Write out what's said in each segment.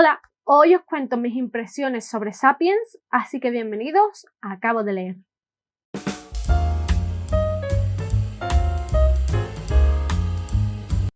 Hola, hoy os cuento mis impresiones sobre Sapiens, así que bienvenidos a Acabo de leer.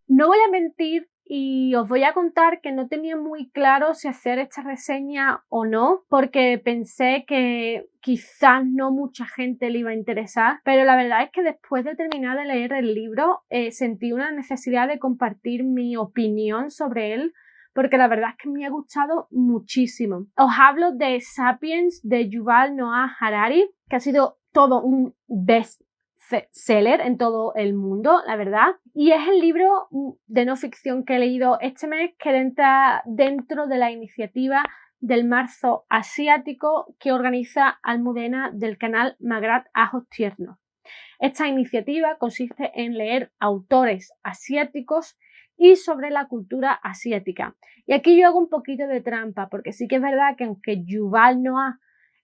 No voy a mentir y os voy a contar que no tenía muy claro si hacer esta reseña o no, porque pensé que quizás no mucha gente le iba a interesar, pero la verdad es que después de terminar de leer el libro sentí una necesidad de compartir mi opinión sobre él, porque la verdad es que me ha gustado muchísimo. Os hablo de Sapiens de Yuval Noah Harari, que ha sido todo un bestseller en todo el mundo, la verdad. Y es el libro de no ficción que he leído este mes que entra dentro de la iniciativa del marzo asiático que organiza Almudena del canal Magrat Ajos Tiernos. Esta iniciativa consiste en leer autores asiáticos y sobre la cultura asiática. Y aquí yo hago un poquito de trampa, porque sí que es verdad que aunque Yuval Noah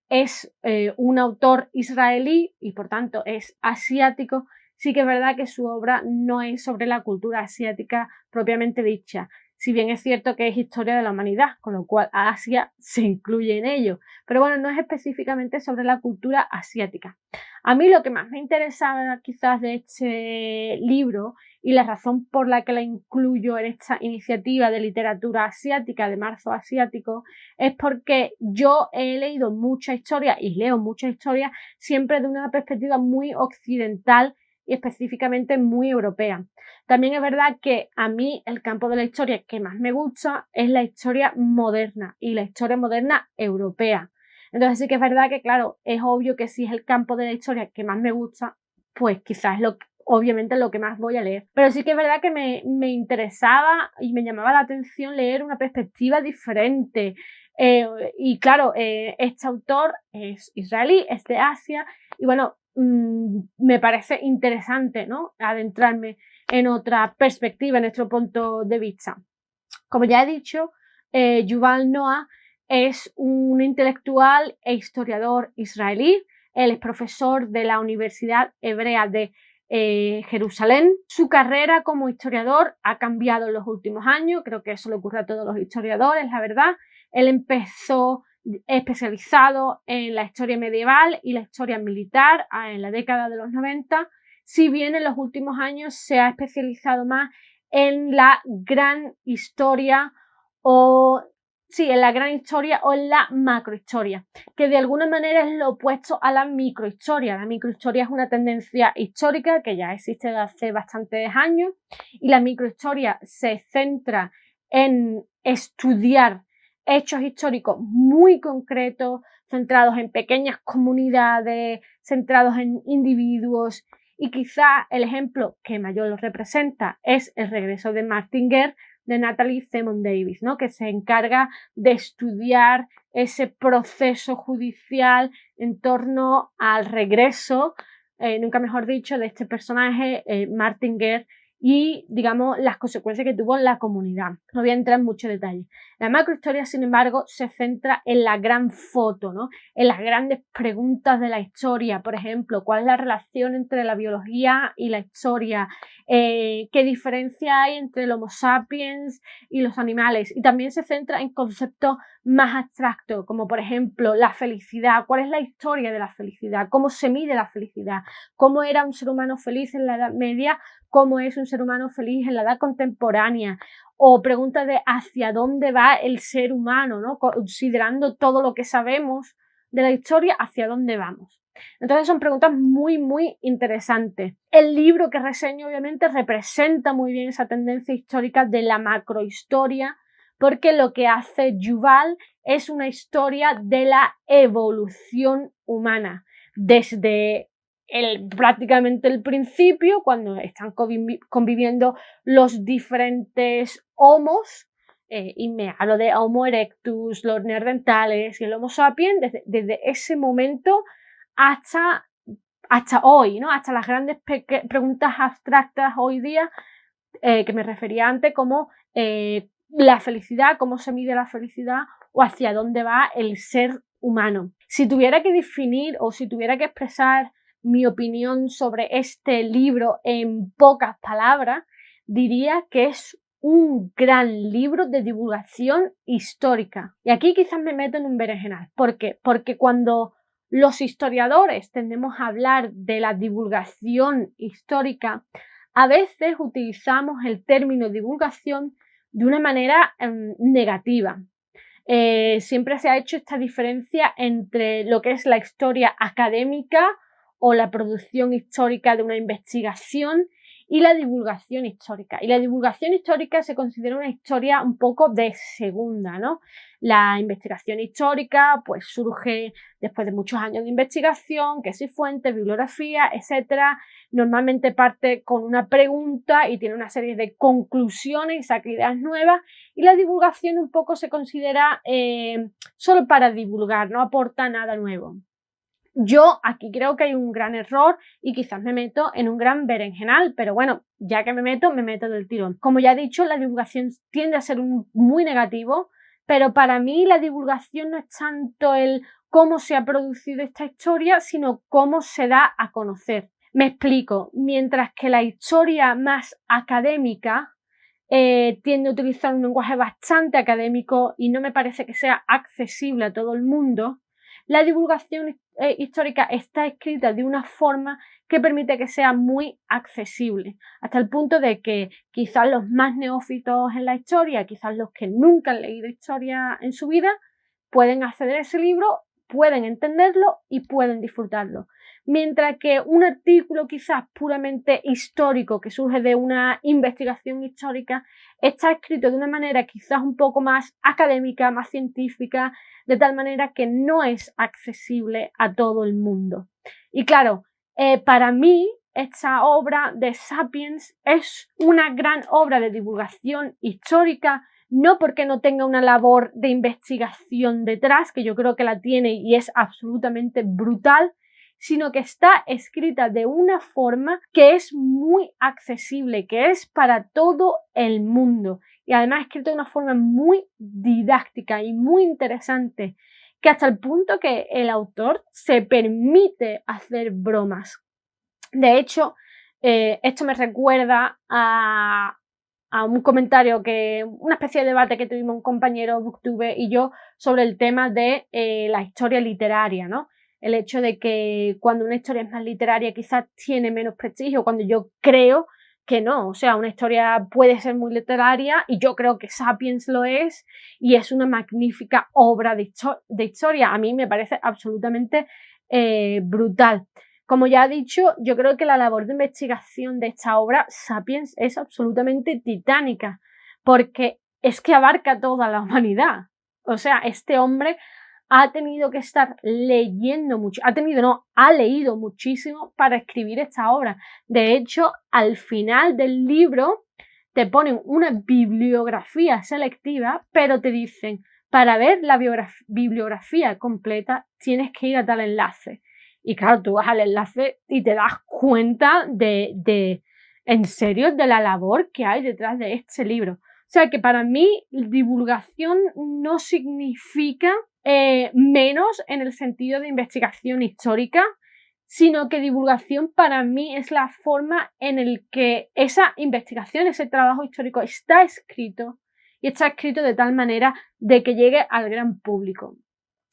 es un autor israelí y por tanto es asiático, sí que es verdad que su obra no es sobre la cultura asiática propiamente dicha, si bien es cierto que es historia de la humanidad, con lo cual Asia se incluye en ello, pero bueno, no es específicamente sobre la cultura asiática. A mí lo que más me interesaba quizás de este libro y la razón por la que la incluyo en esta iniciativa de literatura asiática, de marzo asiático, es porque yo he leído mucha historia y leo mucha historia siempre de una perspectiva muy occidental y específicamente muy europea. También es verdad que a mí el campo de la historia que más me gusta es la historia moderna y la historia moderna europea. Entonces sí que es verdad que, claro, es obvio que si es el campo de la historia que más me gusta, pues quizás es obviamente lo que más voy a leer. Pero sí que es verdad que me interesaba y me llamaba la atención leer una perspectiva diferente. Y claro, este autor es israelí, es de Asia, y bueno, me parece interesante, ¿no?, adentrarme en otra perspectiva, en otro punto de vista. Como ya he dicho, Yuval Noah es un intelectual e historiador israelí. Él es profesor de la Universidad Hebrea de Jerusalén. Su carrera como historiador ha cambiado en los últimos años, creo que eso le ocurre a todos los historiadores, la verdad. Él empezó especializado en la historia medieval y la historia militar en la década de los 90, si bien en los últimos años se ha especializado más en la gran historia en la macrohistoria, que de alguna manera es lo opuesto a la microhistoria. La microhistoria es una tendencia histórica que ya existe desde hace bastantes años y la microhistoria se centra en estudiar hechos históricos muy concretos, centrados en pequeñas comunidades, centrados en individuos. Y quizá el ejemplo que mayor lo representa es El regreso de Martin de Natalie Zemon Davis, ¿no?, que se encarga de estudiar ese proceso judicial en torno al regreso, nunca mejor dicho, de este personaje, Martin y, digamos, las consecuencias que tuvo en la comunidad. No voy a entrar en mucho detalle. La macrohistoria, sin embargo, se centra en la gran foto, ¿no?, en las grandes preguntas de la historia. Por ejemplo, ¿cuál es la relación entre la biología y la historia? ¿Qué diferencia hay entre el Homo sapiens y los animales? Y también se centra en conceptos más abstractos, como por ejemplo la felicidad. ¿Cuál es la historia de la felicidad? ¿Cómo se mide la felicidad? ¿Cómo era un ser humano feliz en la Edad Media? ¿Cómo es un ser humano feliz en la edad contemporánea? O preguntas de hacia dónde va el ser humano, ¿no?, considerando todo lo que sabemos de la historia, hacia dónde vamos. Entonces son preguntas muy, muy interesantes. El libro que reseño obviamente representa muy bien esa tendencia histórica de la macrohistoria, porque lo que hace Yuval es una historia de la evolución humana, desde prácticamente el principio, cuando están conviviendo los diferentes homos, y me hablo de Homo erectus, los neandertales y el Homo sapiens, desde ese momento hasta hoy, ¿no?, hasta las grandes preguntas abstractas hoy día, que me refería antes, como la felicidad, cómo se mide la felicidad o hacia dónde va el ser humano. Si tuviera que definir o si tuviera que expresar mi opinión sobre este libro en pocas palabras, diría que es un gran libro de divulgación histórica. Y aquí quizás me meto en un berenjenal. ¿Por qué? Porque cuando los historiadores tendemos a hablar de la divulgación histórica, a veces utilizamos el término divulgación de una manera negativa. Siempre se ha hecho esta diferencia entre lo que es la historia académica o la producción histórica de una investigación y la divulgación histórica. Y la divulgación histórica se considera una historia un poco de segunda, ¿no? La investigación histórica pues surge después de muchos años de investigación, que si fuentes, bibliografía, etcétera. Normalmente parte con una pregunta y tiene una serie de conclusiones y saca ideas nuevas. Y la divulgación un poco se considera solo para divulgar, no aporta nada nuevo. Yo aquí creo que hay un gran error y quizás me meto en un gran berenjenal, pero bueno, ya que me meto del tirón. Como ya he dicho, la divulgación tiende a ser muy negativo, pero para mí la divulgación no es tanto el cómo se ha producido esta historia, sino cómo se da a conocer. Me explico, mientras que la historia más académica tiende a utilizar un lenguaje bastante académico y no me parece que sea accesible a todo el mundo, la divulgación histórica está escrita de una forma que permite que sea muy accesible, hasta el punto de que quizás los más neófitos en la historia, quizás los que nunca han leído historia en su vida, pueden acceder a ese libro, pueden entenderlo y pueden disfrutarlo. Mientras que un artículo quizás puramente histórico que surge de una investigación histórica está escrito de una manera quizás un poco más académica, más científica, de tal manera que no es accesible a todo el mundo. Y claro, para mí esta obra de Sapiens es una gran obra de divulgación histórica, no porque no tenga una labor de investigación detrás, que yo creo que la tiene y es absolutamente brutal, sino que está escrita de una forma que es muy accesible, que es para todo el mundo. Y además escrita de una forma muy didáctica y muy interesante, que hasta el punto que el autor se permite hacer bromas. De hecho, esto me recuerda a un comentario una especie de debate que tuvimos un compañero booktube y yo sobre el tema de la historia literaria, ¿no? El hecho de que cuando una historia es más literaria quizás tiene menos prestigio, cuando yo creo que no, o sea, una historia puede ser muy literaria y yo creo que Sapiens lo es y es una magnífica obra de historia. A mí me parece absolutamente brutal. Como ya he dicho, yo creo que la labor de investigación de esta obra, Sapiens, es absolutamente titánica, porque es que abarca toda la humanidad. O sea, este hombre ha tenido que estar leyendo mucho, ha leído muchísimo para escribir esta obra. De hecho, al final del libro te ponen una bibliografía selectiva, pero te dicen, para ver la bibliografía completa tienes que ir a tal enlace. Y claro, tú vas al enlace y te das cuenta en serio, de la labor que hay detrás de este libro. O sea que para mí divulgación no significa menos en el sentido de investigación histórica, sino que divulgación para mí es la forma en la que esa investigación, ese trabajo histórico está escrito y está escrito de tal manera de que llegue al gran público.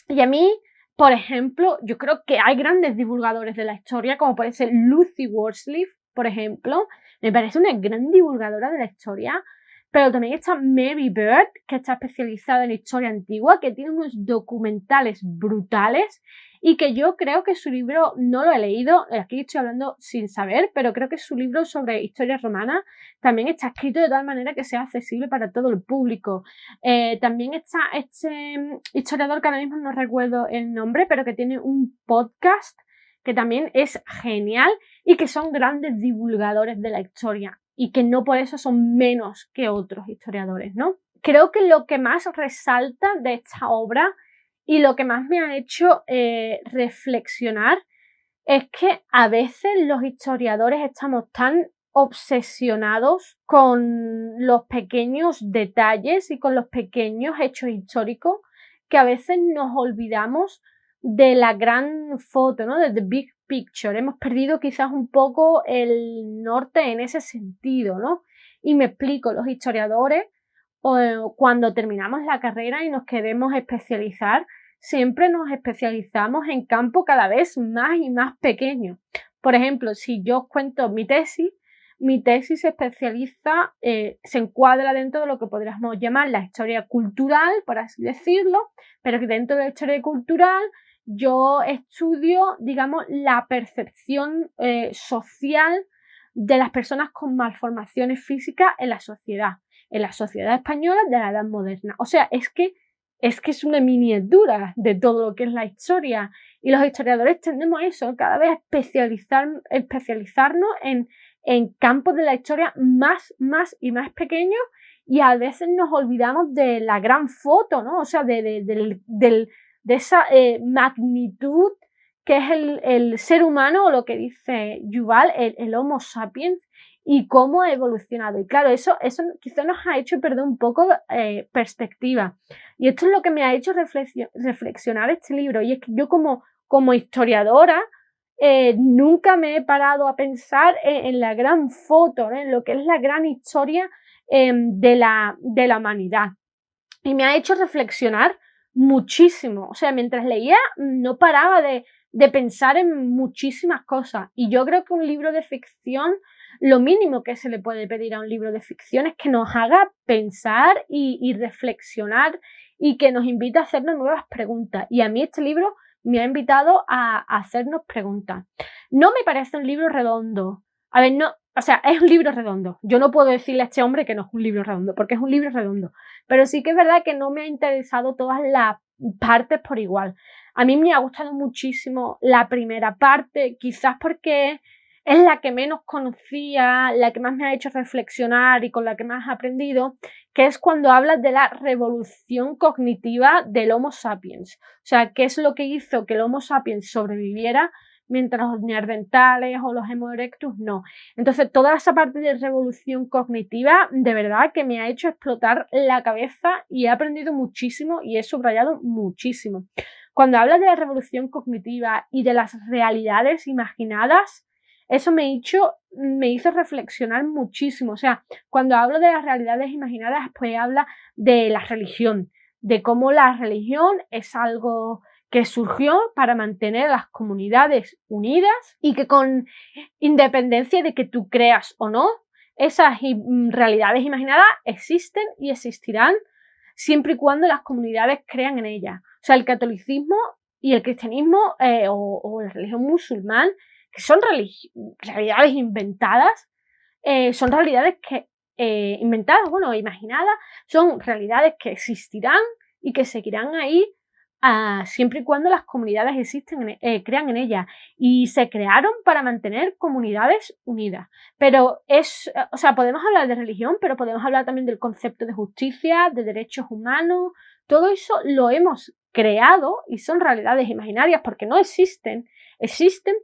Y a mí, por ejemplo, yo creo que hay grandes divulgadores de la historia, como puede ser Lucy Worsley, por ejemplo, me parece una gran divulgadora de la historia, pero también está Mary Beard, que está especializada en historia antigua, que tiene unos documentales brutales y que yo creo que su libro, no lo he leído, aquí estoy hablando sin saber, pero creo que su libro sobre historia romana también está escrito de tal manera que sea accesible para todo el público. También está este historiador que ahora mismo no recuerdo el nombre, pero que tiene un podcast que también es genial y que son grandes divulgadores de la historia y que no por eso son menos que otros historiadores, ¿no? Creo que lo que más resalta de esta obra y lo que más me ha hecho reflexionar es que a veces los historiadores estamos tan obsesionados con los pequeños detalles y con los pequeños hechos históricos que a veces nos olvidamos de la gran foto, ¿no? De the big picture. Hemos perdido quizás un poco el norte en ese sentido, ¿no? Y me explico, los historiadores, cuando terminamos la carrera y nos queremos especializar, siempre nos especializamos en campos cada vez más y más pequeños. Por ejemplo, si yo os cuento mi tesis se especializa, se encuadra dentro de lo que podríamos llamar la historia cultural, por así decirlo, pero que dentro de la historia cultural yo estudio, digamos, la percepción social de las personas con malformaciones físicas en la sociedad española de la Edad Moderna. O sea, es que es una miniatura de todo lo que es la historia. Y los historiadores tendemos a eso, cada vez especializarnos en campos de la historia más y más pequeños, y a veces nos olvidamos de la gran foto, ¿no? O sea, de esa magnitud que es el ser humano, o lo que dice Yuval, el Homo sapiens, y cómo ha evolucionado. Y claro, eso quizás nos ha hecho perder un poco perspectiva. Y esto es lo que me ha hecho reflexionar este libro. Y es que yo como historiadora nunca me he parado a pensar en la gran foto, ¿no? En lo que es la gran historia de la humanidad. Y me ha hecho reflexionar muchísimo. O sea, mientras leía no paraba de pensar en muchísimas cosas. Y yo creo que un libro de ficción, lo mínimo que se le puede pedir a un libro de ficción es que nos haga pensar y reflexionar, y que nos invite a hacernos nuevas preguntas. Y a mí este libro me ha invitado a hacernos preguntas. No me parece un libro redondo. A ver, no, o sea, es un libro redondo. Yo no puedo decirle a este hombre que no es un libro redondo, porque es un libro redondo. Pero sí que es verdad que no me ha interesado todas las partes por igual. A mí me ha gustado muchísimo la primera parte, quizás porque es la que menos conocía, la que más me ha hecho reflexionar y con la que más he aprendido, que es cuando habla de la revolución cognitiva del Homo sapiens. O sea, qué es lo que hizo que el Homo sapiens sobreviviera mientras los neandertales o los Homo erectus no. Entonces, toda esa parte de revolución cognitiva, de verdad que me ha hecho explotar la cabeza, y he aprendido muchísimo y he subrayado muchísimo. Cuando habla de la revolución cognitiva y de las realidades imaginadas, eso me hizo reflexionar muchísimo. O sea, cuando hablo de las realidades imaginadas, pues habla de la religión, de cómo la religión es algo que surgió para mantener a las comunidades unidas, y que con independencia de que tú creas o no, esas realidades imaginadas existen y existirán siempre y cuando las comunidades crean en ellas. O sea, el catolicismo y el cristianismo o la religión musulmán, que son realidades inventadas, son realidades que inventadas, bueno, imaginadas, son realidades que existirán y que seguirán ahí siempre y cuando las comunidades crean en ellas, y se crearon para mantener comunidades unidas. Pero o sea, podemos hablar de religión, pero podemos hablar también del concepto de justicia, de derechos humanos. Todo eso lo hemos creado y son realidades imaginarias porque no existen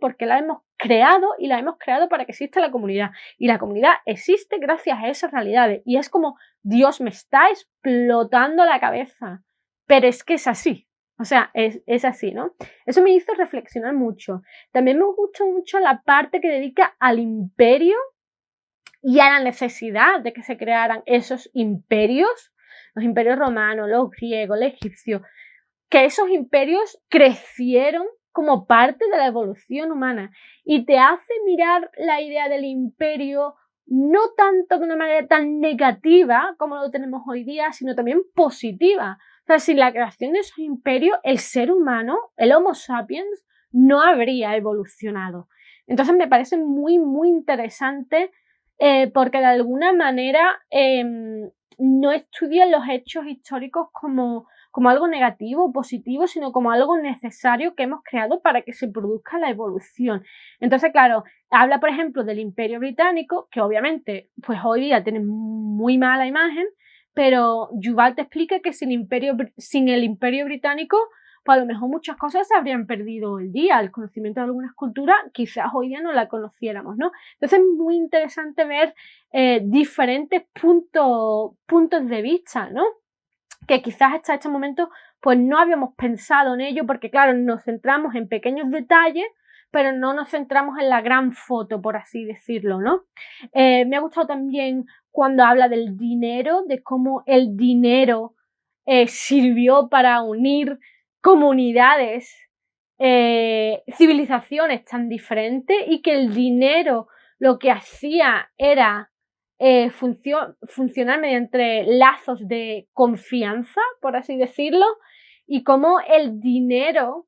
porque la hemos creado, y la hemos creado para que exista la comunidad, y la comunidad existe gracias a esas realidades. Y es como, Dios, me está explotando la cabeza, pero es que es así. O sea, es así, ¿no? Eso me hizo reflexionar mucho. También me gustó mucho la parte que dedica al imperio y a la necesidad de que se crearan esos imperios, los imperios romanos, los griegos, los egipcios, que esos imperios crecieron como parte de la evolución humana, y te hace mirar la idea del imperio no tanto de una manera tan negativa como lo tenemos hoy día, sino también positiva. O sea, sin la creación de esos imperios, el ser humano, el Homo sapiens, no habría evolucionado. Entonces me parece muy interesante porque de alguna manera no estudian los hechos históricos como algo negativo o positivo, sino como algo necesario que hemos creado para que se produzca la evolución. Entonces, claro, habla, por ejemplo, del Imperio Británico, que obviamente pues hoy día tiene muy mala imagen, pero Yuval te explica que sin el Imperio Británico, pues a lo mejor muchas cosas se habrían perdido el día, el conocimiento de algunas culturas quizás hoy día no la conociéramos, ¿no? Entonces es muy interesante ver diferentes puntos de vista, ¿no? Que quizás hasta este momento pues no habíamos pensado en ello, porque claro, nos centramos en pequeños detalles, pero no nos centramos en la gran foto, por así decirlo, ¿no? Me ha gustado también cuando habla del dinero, de cómo el dinero sirvió para unir comunidades, civilizaciones tan diferentes, y que el dinero lo que hacía era funcionar mediante lazos de confianza, por así decirlo, y cómo el dinero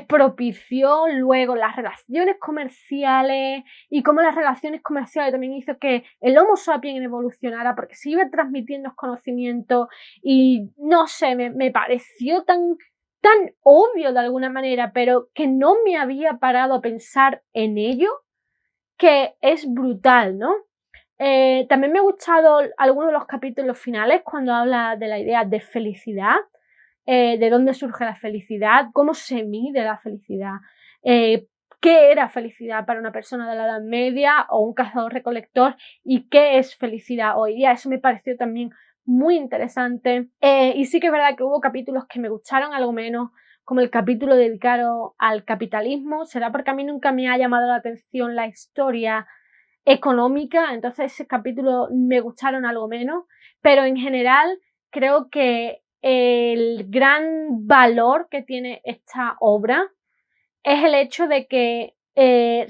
propició luego las relaciones comerciales, y cómo las relaciones comerciales también hizo que el Homo sapiens evolucionara, porque se iba transmitiendo conocimiento. Y no sé, me pareció tan obvio de alguna manera, pero que no me había parado a pensar en ello, que es brutal, ¿no? También me ha gustado algunos de los capítulos finales cuando habla de la idea de felicidad, de dónde surge la felicidad, cómo se mide la felicidad, qué era felicidad para una persona de la Edad Media o un cazador-recolector, y qué es felicidad hoy día. Eso me pareció también muy interesante. Y sí que es verdad que hubo capítulos que me gustaron algo menos, como el capítulo dedicado al capitalismo. Será porque a mí nunca me ha llamado la atención la historia económica, entonces ese capítulo me gustaron algo menos, pero en general creo que el gran valor que tiene esta obra es el hecho de que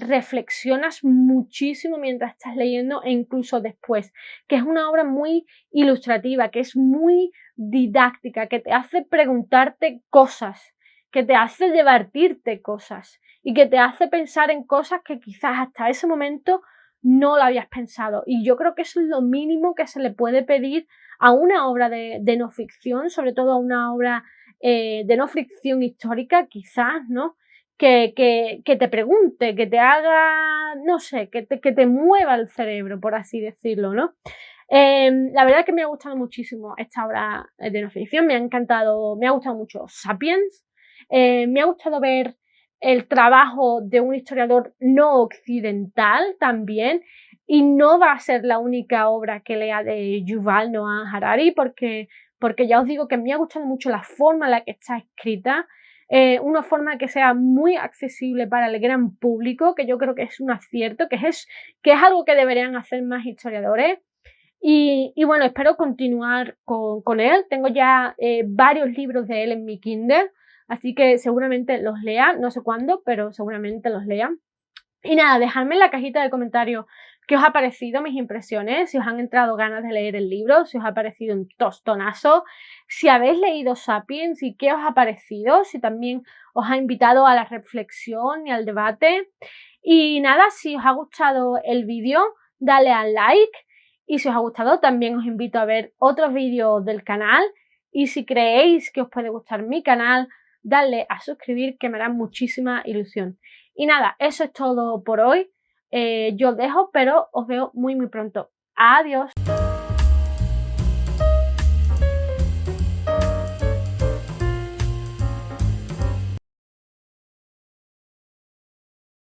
reflexionas muchísimo mientras estás leyendo e incluso después, que es una obra muy ilustrativa, que es muy didáctica, que te hace preguntarte cosas, que te hace debatirte cosas y que te hace pensar en cosas que quizás hasta ese momento no lo habías pensado. Y yo creo que eso es lo mínimo que se le puede pedir a una obra de no ficción, sobre todo a una obra de no ficción histórica, quizás, ¿no? Que te pregunte, que te haga, no sé, que te mueva el cerebro, por así decirlo, ¿no? La verdad es que me ha gustado muchísimo esta obra de no ficción, me ha encantado, me ha gustado mucho Sapiens, me ha gustado ver el trabajo de un historiador no occidental también, y no va a ser la única obra que lea de Yuval Noah Harari, porque ya os digo que me ha gustado mucho la forma en la que está escrita, una forma que sea muy accesible para el gran público, que yo creo que es un acierto, que es algo que deberían hacer más historiadores. Y bueno, espero continuar con él. Tengo ya varios libros de él en mi Kindle, así que seguramente los lea, no sé cuándo, pero seguramente los lea. Y nada, dejadme en la cajita de comentarios qué os ha parecido, mis impresiones, si os han entrado ganas de leer el libro, si os ha parecido un tostonazo, si habéis leído Sapiens y qué os ha parecido, si también os ha invitado a la reflexión y al debate. Y nada, si os ha gustado el vídeo, dale al like, y si os ha gustado también os invito a ver otros vídeos del canal, y si creéis que os puede gustar mi canal, dadle a suscribir, que me hará muchísima ilusión. Y nada, eso es todo por hoy. Yo os dejo, pero os veo muy pronto. Adiós.